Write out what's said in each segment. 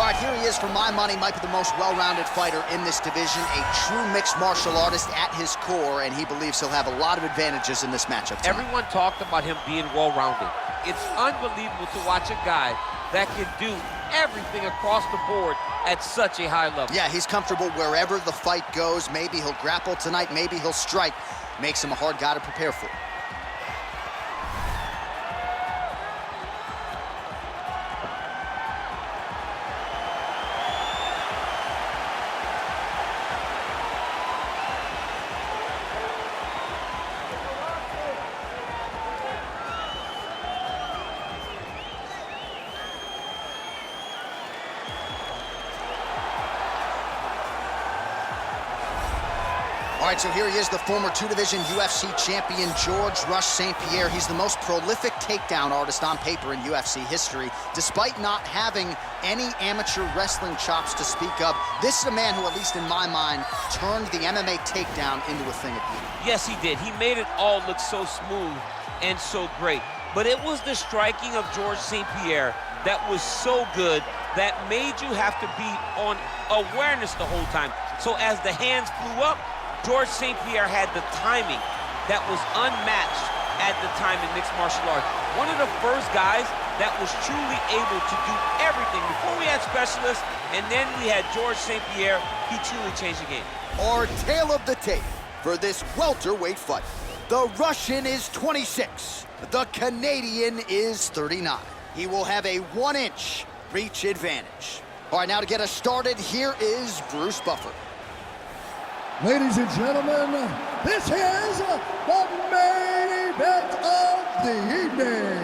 All right, here he is, for my money, might be the most well-rounded fighter in this division, a true mixed martial artist at his core, and he believes he'll have a lot of advantages in this matchup tonight. Everyone talked about him being well-rounded. It's unbelievable to watch a guy that can do everything across the board at such a high level. Yeah, he's comfortable wherever the fight goes. Maybe he'll grapple tonight, maybe he'll strike. Makes him a hard guy to prepare for. All right, so here he is, the former two-division UFC champion, George Sent-Pьерr. He's the most prolific takedown artist on paper in UFC history. Despite not having any amateur wrestling chops to speak of, this is a man who, at least in my mind, turned the MMA takedown into a thing of beauty. Yes, he did. He made it all look so smooth and so great. But it was the striking of George Sent-Pьерr that was so good that made you have to be on awareness the whole time. So as the hands flew up, George Sent-Pьерr had the timing that was unmatched at the time in mixed martial arts. One of the first guys that was truly able to do everything. Before we had specialists, and then we had George Sent-Pьерr, he truly changed the game. Our tale of the tape for this welterweight fight. The Russian is 26. The Canadian is 39. He will have a 1-inch reach advantage. All right, now to get us started, here is Bruce Buffer. Ladies and gentlemen, this is the main event of the evening.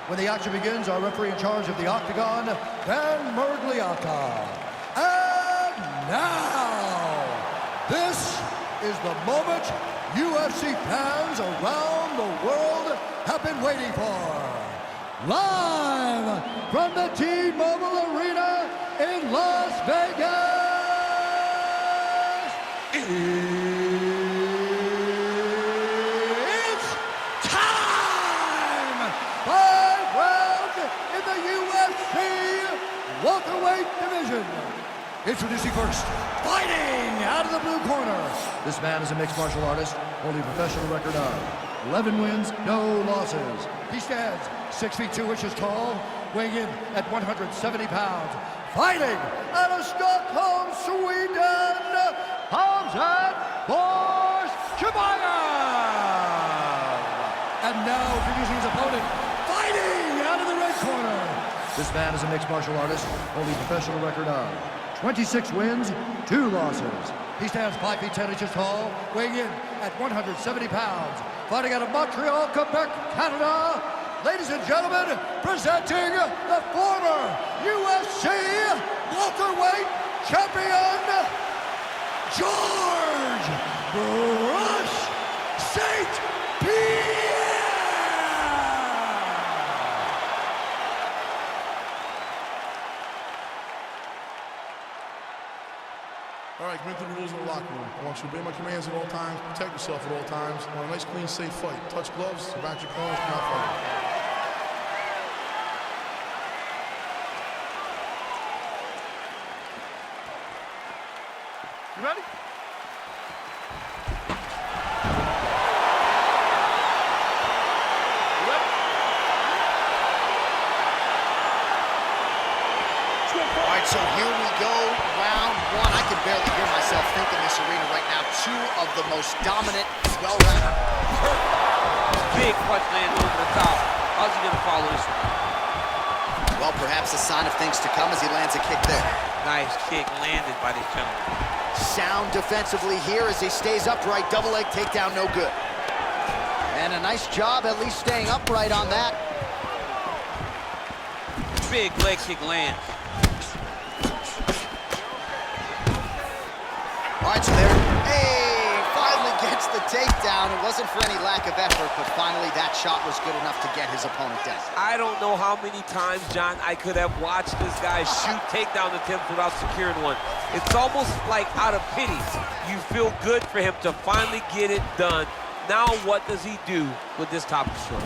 When the action begins, our referee in charge of the Octagon, Dan Mergliata. And now, this is the moment UFC fans around the world have been waiting for. Live from the T-Mobile Arena in Las Vegas. It's time! 5 rounds in the UFC welterweight division. Introducing first, fighting out of the blue corner. This man is a mixed martial artist, holding a professional record of 11 wins, no losses. He stands 6 feet 2 inches tall, weighing in at 170 pounds. Fighting out of Stockholm, Sweden, Hamzat Chimaев! And now introducing his opponent, fighting out of the red corner. This man is a mixed martial artist, holding a professional record of 26 wins, 2 losses. He stands 5 feet 10 inches tall, weighing in at 170 pounds. Fighting out of Montreal, Quebec, Canada, ladies and gentlemen, presenting the former UFC welterweight champion, George Sent-Pьерr! All right, commit to the rules of the locker room. I want you to obey my commands at all times, protect yourself at all times. I want a nice, clean, safe fight. Touch gloves, back your corners, come out fighting. You ready? All right, so here we go, round 1. I can barely hear myself think in this arena right now. 2 of the most dominant, well-rounded. Big punch landing over the top. How's he gonna follow this one? Well, perhaps a sign of things to come as he lands a kick there. Nice kick landed by this gentleman. Sound defensively here as he stays upright. Double leg takedown, no good. And a nice job at least staying upright on that. Big leg kick lands. All right, so there, hey, finally gets the takedown. It wasn't for any lack of effort, but finally that shot was good enough to get his opponent down. I don't know how many times, John, I could have watched this guy shoot takedown attempts without securing one. It's almost like out of pity. You feel good for him to finally get it done. Now what does he do with this top control?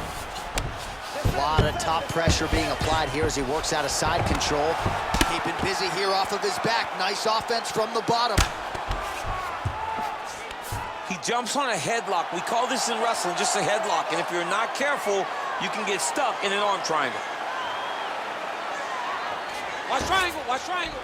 A lot of top pressure being applied here as he works out of side control. Keeping busy here off of his back. Nice offense from the bottom. He jumps on a headlock. We call this in wrestling just a headlock. And if you're not careful, you can get stuck in an arm triangle. Watch triangle, watch triangle.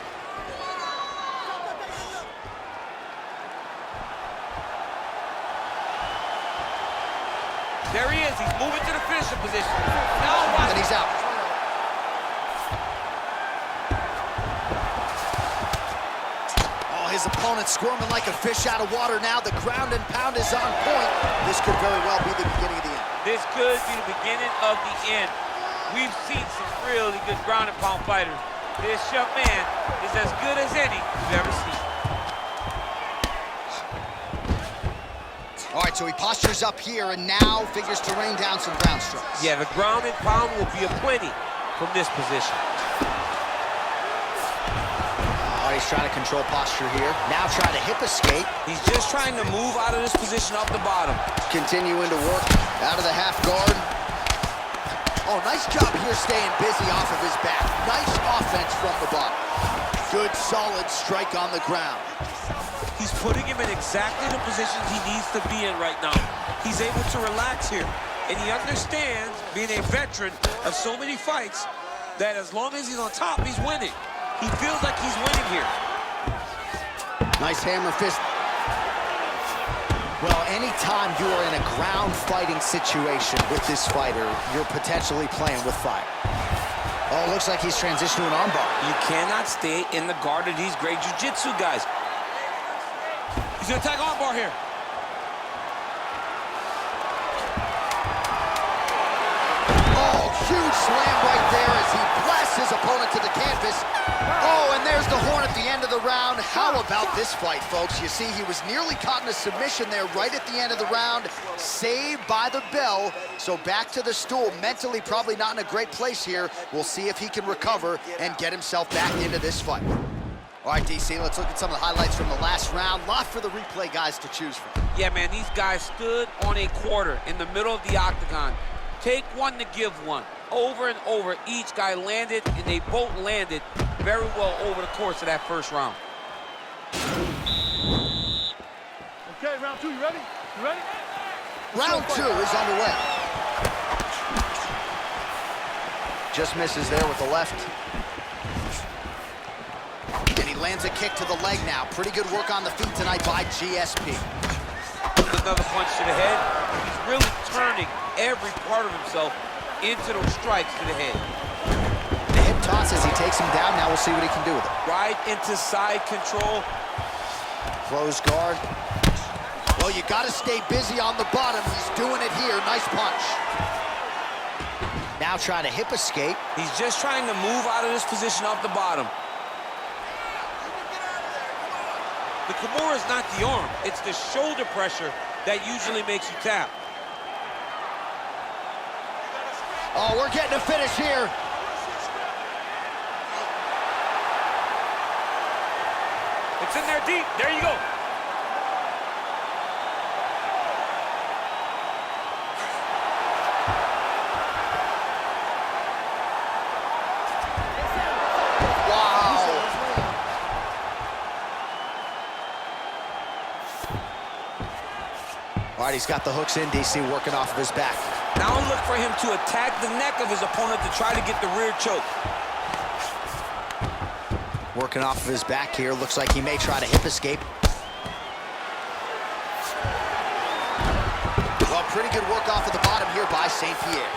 There he is. He's moving to the finishing position. Now watch. And he's out. Oh, his opponent squirming like a fish out of water now. The ground and pound is on point. This could very well be the beginning of the end. This could be the beginning of the end. We've seen some really good ground and pound fighters. This young man is as good as any you've ever seen. All right, so he postures up here and now figures to rain down some ground strikes. Yeah, the ground and pound will be aplenty from this position. Oh, he's trying to control posture here. Now trying to hip escape. He's just trying to move out of this position off the bottom. Continuing to work out of the half guard. Oh, nice job here staying busy off of his back. Nice offense from the bottom. Good, solid strike on the ground. He's putting him in exactly the positions he needs to be in right now. He's able to relax here. And he understands, being a veteran of so many fights, that as long as he's on top, he's winning. He feels like he's winning here. Nice hammer fist. Well, anytime you are in a ground fighting situation with this fighter, you're potentially playing with fire. Oh, looks like he's transitioned to an armbar. You cannot stay in the guard of these great jiu-jitsu guys. He's gonna attack armbar here. Oh, huge slam right there as he blasts his opponent to the canvas. Oh, and there's the horn at the end of the round. How about this fight, folks? You see, he was nearly caught in a submission there right at the end of the round. Saved by the bell. So back to the stool. Mentally probably not in a great place here. We'll see if he can recover and get himself back into this fight. All right, DC, let's look at some of the highlights from the last round. Lot for the replay guys to choose from. Yeah, man, these guys stood on a quarter in the middle of the octagon. Take one to give one. Over and over, each guy landed, and they both landed very well over the course of that first round. Okay, round two, you ready? You ready? Round two is underway. Just misses there with the left. And he lands a kick to the leg now. Pretty good work on the feet tonight by GSP. Another punch to the head. He's really turning every part of himself into those strikes to the head. The hip toss as he takes him down. Now we'll see what he can do with it. Right into side control. Closed guard. Well, you got to stay busy on the bottom. He's doing it here. Nice punch. Now trying to hip escape. He's just trying to move out of this position off the bottom. The Kimura is not the arm. It's the shoulder pressure that usually makes you tap. Oh, we're getting a finish here. It's in there deep. There you go. All right, he's got the hooks in, DC, working off of his back. Now look for him to attack the neck of his opponent to try to get the rear choke. Working off of his back here. Looks like he may try to hip escape. Well, pretty good work off of the bottom here by St-Pьерр.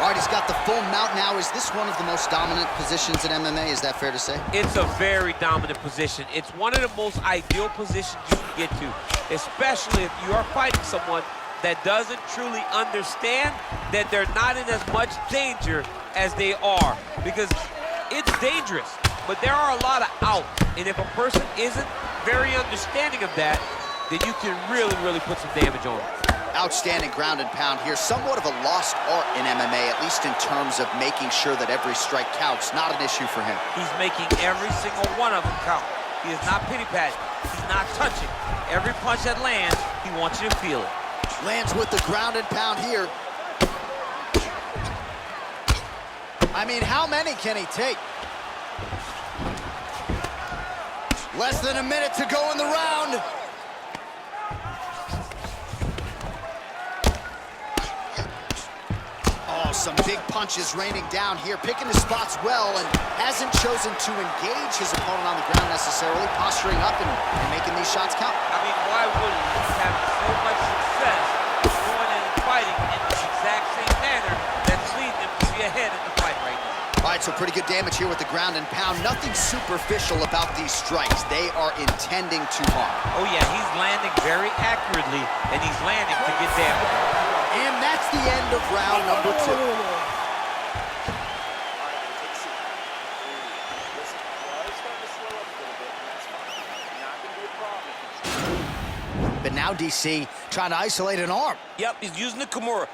All right, he's got the full mount now. Is this one of the most dominant positions in MMA? Is that fair to say? It's a very dominant position. It's one of the most ideal positions you can get to, especially if you are fighting someone that doesn't truly understand that they're not in as much danger as they are, because it's dangerous, but there are a lot of outs, and if a person isn't very understanding of that, then you can really, really put some damage on them. Outstanding ground and pound here. Somewhat of a lost art in MMA, at least in terms of making sure that every strike counts. Not an issue for him. He's making every single one of them count. He is not pity-patting. He's not touching. Every punch that lands, he wants you to feel it. Lands with the ground and pound here. I mean, how many can he take? Less than a minute to go in the round. Oh, some big punches raining down here, picking his spots well, and hasn't chosen to engage his opponent on the ground necessarily, posturing up and making these shots count. I mean, why wouldn't he have so much success going in and fighting in the exact same manner that's leading him to be ahead in the fight right now? All right, so pretty good damage here with the ground and pound. Nothing superficial about these strikes. They are intending to harm. Oh, yeah, he's landing very accurately, and he's landing to get damage. And that's the end of round number 2. But now DC trying to isolate an arm. Yep, he's using the Kimura.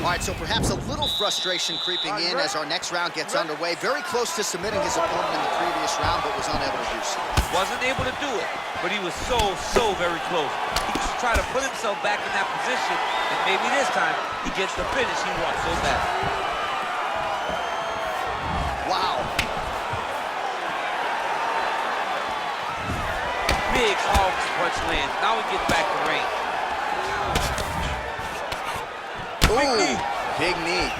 All right, so perhaps a little frustration creeping in as our next round gets underway. Very close to submitting his opponent in the previous round, but was unable to do so. Wasn't able to do it, but he was so very close. He just tried to put himself back in that position, and maybe this time he gets the finish he wants so bad. Wow. Big Hawks punch lands. Now we get back to range. Big knee. Big knee.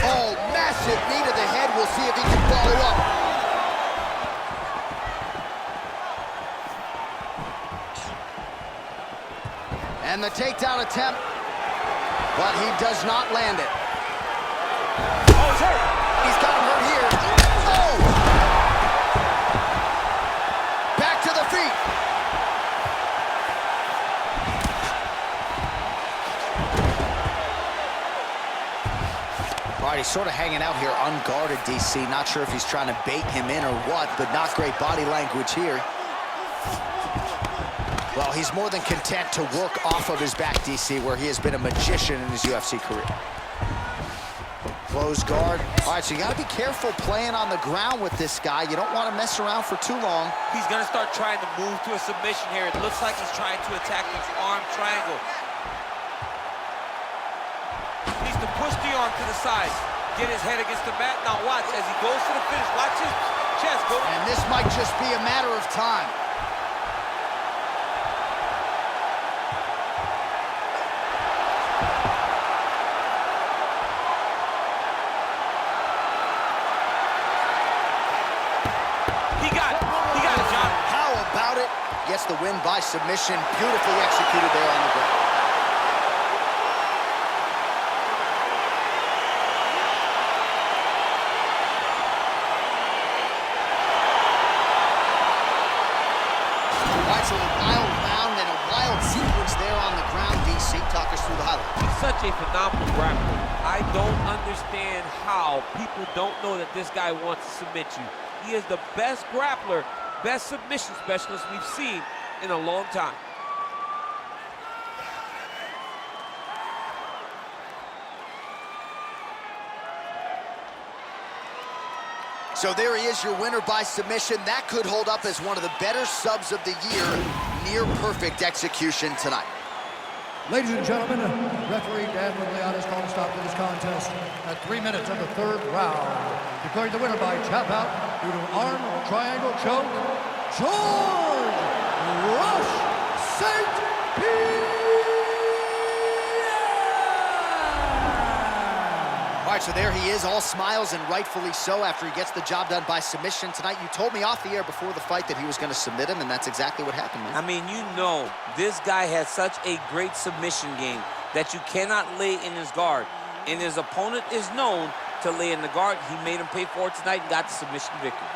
Oh, massive knee to the head. We'll see if he can follow up. And the takedown attempt, but he does not land it. Oh, he's hurt. He's got him hurt here. Oh! Back to the feet. All right, he's sort of hanging out here unguarded, DC. Not sure if he's trying to bait him in or what, but not great body language here. Well, he's more than content to work off of his back, DC, where he has been a magician in his UFC career. Close guard. All right, so you got to be careful playing on the ground with this guy. You don't want to mess around for too long. He's going to start trying to move to a submission here. It looks like he's trying to attack this arm triangle. Needs to push the arm to the side. Get his head against the mat. Now watch as he goes to the finish. Watch his chest go. And this might just be a matter of time. He got it, John. How about it? Gets the win by submission. Beautifully executed there on the ground. So a wild round and a wild sequence there on the ground. DC, talk us through the highlights. He's such a phenomenal grappler. I don't understand how people don't know that this guy wants to submit you. He is the best grappler, best submission specialist we've seen in a long time. So there he is, your winner by submission. That could hold up as one of the better subs of the year. Near perfect execution tonight. Ladies and gentlemen, referee Dan Ligliano has called a stop to this contest at 3 minutes of the third round. Declaring the winner by tap out due to arm triangle choke, George Sent-Pьерr! All right, so there he is, all smiles and rightfully so after he gets the job done by submission tonight. You told me off the air before the fight that he was going to submit him, and that's exactly what happened, man. I mean, you know, this guy has such a great submission game that you cannot lay in his guard. And his opponent is known to lay in the guard. He made him pay for it tonight and got the submission victory.